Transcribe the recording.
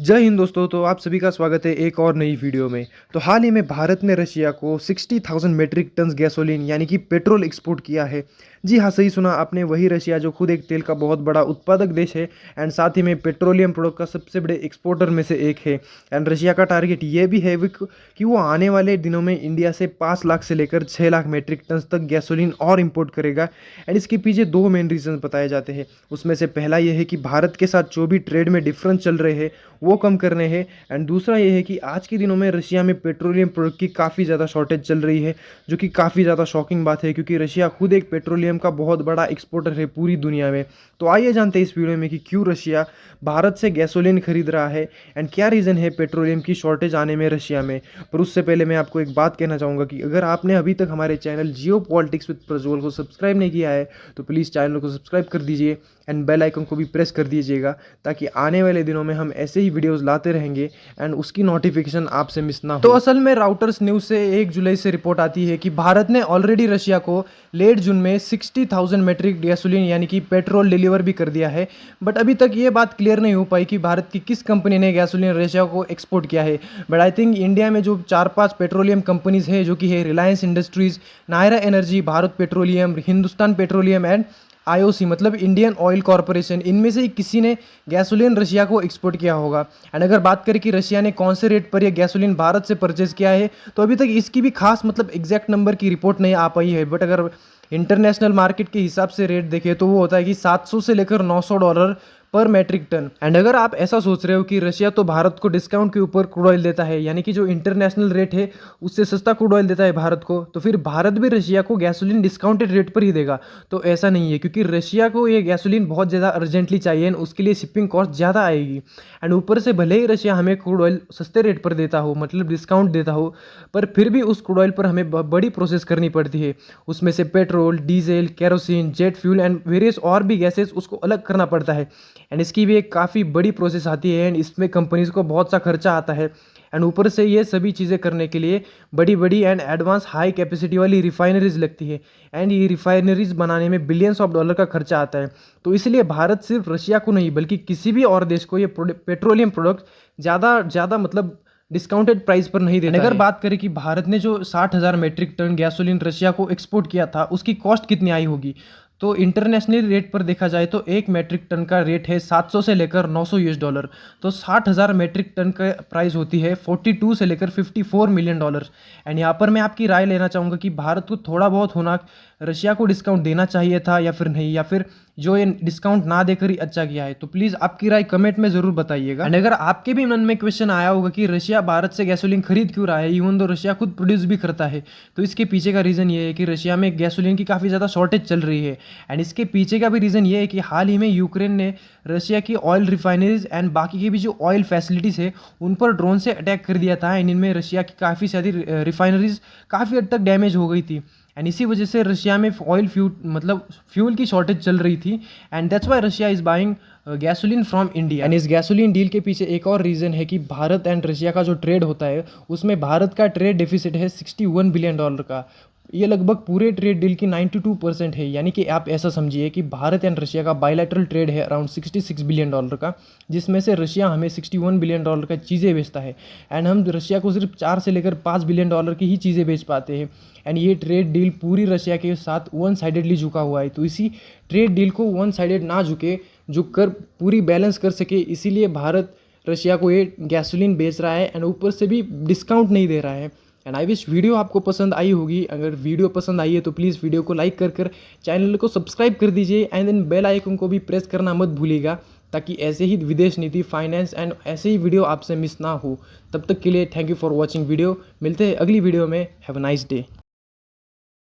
जय हिंद दोस्तों। तो आप सभी का स्वागत है एक और नई वीडियो में। तो हाल ही में भारत ने रशिया को 60,000 मेट्रिक टन गैसोलीन यानी कि पेट्रोल एक्सपोर्ट किया है। जी हाँ, सही सुना आपने, वही रशिया जो खुद एक तेल का बहुत बड़ा उत्पादक देश है एंड साथ ही में पेट्रोलियम प्रोडक्ट का सबसे बड़े एक्सपोर्टर में से एक है। एंड रशिया का टारगेट ये भी है कि वो आने वाले दिनों में इंडिया से 5 लाख से लेकर 6 लाख मेट्रिक टन तक गैसोलीन और इम्पोर्ट करेगा। एंड इसके पीछे दो मेन रीजन बताए जाते हैं। उसमें से पहला ये है कि भारत के साथ जो भी ट्रेड में डिफरेंस चल रहे हैं वो कम करने हैं। एंड दूसरा ये है कि आज के दिनों में रशिया में पेट्रोलियम प्रोडक्ट की काफ़ी ज़्यादा शॉर्टेज चल रही है, जो कि काफ़ी ज़्यादा शॉकिंग बात है क्योंकि रशिया खुद एक पेट्रोलियम का बहुत बड़ा एक्सपोर्टर है पूरी दुनिया में। तो आइए जानते हैं इस वीडियो में कि क्यों रशिया भारत से गैसोलीन खरीद रहा है एंड क्या रीज़न है पेट्रोलियम की शॉर्टेज आने में रशिया में। पर उससे पहले मैं आपको एक बात कहना चाहूँगा कि अगर आपने अभी तक हमारे channel Jio politics with Prajwal को सब्सक्राइब नहीं किया है तो प्लीज़ चैनल को सब्सक्राइब कर दीजिए एंड बेल आइकन को भी प्रेस कर दीजिएगा, ताकि आने वाले दिनों में हम ऐसे ही वीडियोस लाते रहेंगे एंड उसकी नोटिफिकेशन आपसे मिस ना हो। तो असल में राउटर्स न्यूज़ से 1 जुलाई से रिपोर्ट आती है कि भारत ने ऑलरेडी रशिया को लेट जून में 60,000 मेट्रिक गैसोलीन यानी कि पेट्रोल डिलीवर भी कर दिया है। बट अभी तक ये बात क्लियर नहीं हो पाई कि भारत की किस कंपनी ने गैसोलीन रशिया को एक्सपोर्ट किया है। बट आई थिंक इंडिया में जो 4-5 पेट्रोलियम कंपनीज है, जो कि है Reliance Industries, Nayara Energy, Bharat Petroleum, Hindustan Petroleum and IOC मतलब इंडियन ऑयल कॉरपोरेशन, इनमें से ही किसी ने गैसोलीन रशिया को एक्सपोर्ट किया होगा। एंड अगर बात करें कि रशिया ने कौन से रेट पर यह गैसोलीन भारत से परचेज किया है, तो अभी तक इसकी भी खास मतलब एग्जैक्ट नंबर की रिपोर्ट नहीं आ पाई है। बट अगर इंटरनेशनल मार्केट के हिसाब से रेट देखें तो वो होता है कि 700 से लेकर $900 पर मैट्रिक टन। एंड अगर आप ऐसा सोच रहे हो कि रशिया तो भारत को डिस्काउंट के ऊपर क्रूड ऑयल देता है, यानी कि जो इंटरनेशनल रेट है उससे सस्ता क्रूड ऑयल देता है भारत को, तो फिर भारत भी रशिया को गैसोलीन डिस्काउंटेड रेट पर ही देगा। तो ऐसा नहीं है, क्योंकि रशिया को ये गैसोलीन बहुत ज़्यादा अर्जेंटली चाहिए एंड उसके लिए शिपिंग कॉस्ट ज़्यादा आएगी। एंड ऊपर से भले ही रशिया हमें क्रूड ऑयल सस्ते रेट पर देता हो, मतलब डिस्काउंट देता हो, पर फिर भी उस क्रूड ऑयल पर हमें बड़ी प्रोसेस करनी पड़ती है। उसमें से petrol, diesel, kerosene, jet fuel and various और भी गैसेस उसको अलग करना पड़ता है। एंड इसकी भी एक काफ़ी बड़ी प्रोसेस आती है एंड इसमें कंपनीज को बहुत सा खर्चा आता है। एंड ऊपर से ये सभी चीज़ें करने के लिए बड़ी बड़ी एंड एडवांस हाई कैपेसिटी वाली रिफाइनरीज लगती है एंड ये रिफाइनरीज बनाने में बिलियंस ऑफ डॉलर का खर्चा आता है। तो इसलिए भारत सिर्फ रशिया को नहीं बल्कि किसी भी और देश को ये पेट्रोलियम प्रोडक्ट ज़्यादा मतलब डिस्काउंटेड प्राइस पर नहीं देता है। अगर बात करें कि भारत ने जो 60,000 मेट्रिक टन गैसोलीन रशिया को एक्सपोर्ट किया था उसकी कॉस्ट कितनी आई होगी, तो इंटरनेशनल रेट पर देखा जाए तो 1 मैट्रिक टन का रेट है 700 से लेकर $900। तो 60,000 मैट्रिक टन का प्राइस होती है 42 से लेकर $54 मिलियन। एंड यहाँ पर मैं आपकी राय लेना चाहूँगा कि भारत को थोड़ा बहुत होना रशिया को डिस्काउंट देना चाहिए था या फिर नहीं, या फिर जो ये डिस्काउंट ना देकर ही अच्छा किया है। तो प्लीज़ आपकी राय कमेंट में ज़रूर बताइएगा। एंड अगर आपके भी मन में क्वेश्चन आया होगा कि रशिया भारत से गैसोलीन खरीद क्यों रहा है, इवन तो रशिया खुद प्रोड्यूस भी करता है, तो इसके पीछे का रीज़न ये है कि रशिया में गैसोलीन की काफ़ी ज़्यादा शॉर्टेज चल रही है। एंड इसके पीछे का भी रीज़न ये है कि हाल ही में यूक्रेन ने रशिया की ऑयल रिफाइनरीज एंड बाकी की भी जो ऑयल फैसिलिटीज़ है उन पर ड्रोन से अटैक कर दिया था एंड इनमें रशिया की काफ़ी सारी रिफाइनरीज काफ़ी हद तक डैमेज हो गई थी। एंड इसी वजह से रशिया में ऑयल फ्यूल की शॉर्टेज चल रही थी and that's why Russia is buying gasoline from India. And इस गैसोलीन डील के पीछे एक और रीज़न है कि भारत एंड रशिया का जो ट्रेड होता है उसमें भारत का ट्रेड डेफिसिट है $61 बिलियन का। ये लगभग पूरे ट्रेड डील की 92% है, यानी कि आप ऐसा समझिए कि भारत एंड रशिया का बायलैटरल ट्रेड है अराउंड $66 बिलियन का, जिसमें से रशिया हमें $61 बिलियन का चीज़ें बेचता है एंड हम रशिया को सिर्फ 4 से लेकर $5 बिलियन की ही चीज़ें बेच पाते हैं। एंड ये ट्रेड डील पूरी रशिया के साथ वन साइडेडली झुका हुआ है। तो इसी ट्रेड डील को वन साइडेड ना झुक कर पूरी बैलेंस कर सके, इसीलिए भारत रशिया को ये गैसोलीन बेच रहा है एंड ऊपर से भी डिस्काउंट नहीं दे रहा है। एंड आई विश वीडियो आपको पसंद आई होगी। अगर वीडियो पसंद आई है तो प्लीज़ वीडियो को लाइक कर चैनल को सब्सक्राइब कर दीजिए एंड देन बेल आइकन को भी प्रेस करना मत भूलिएगा, ताकि ऐसे ही विदेश नीति, फाइनेंस एंड ऐसे ही वीडियो आपसे मिस ना हो। तब तक के लिए thank you for watching video. मिलते हैं अगली वीडियो में। Have a nice day.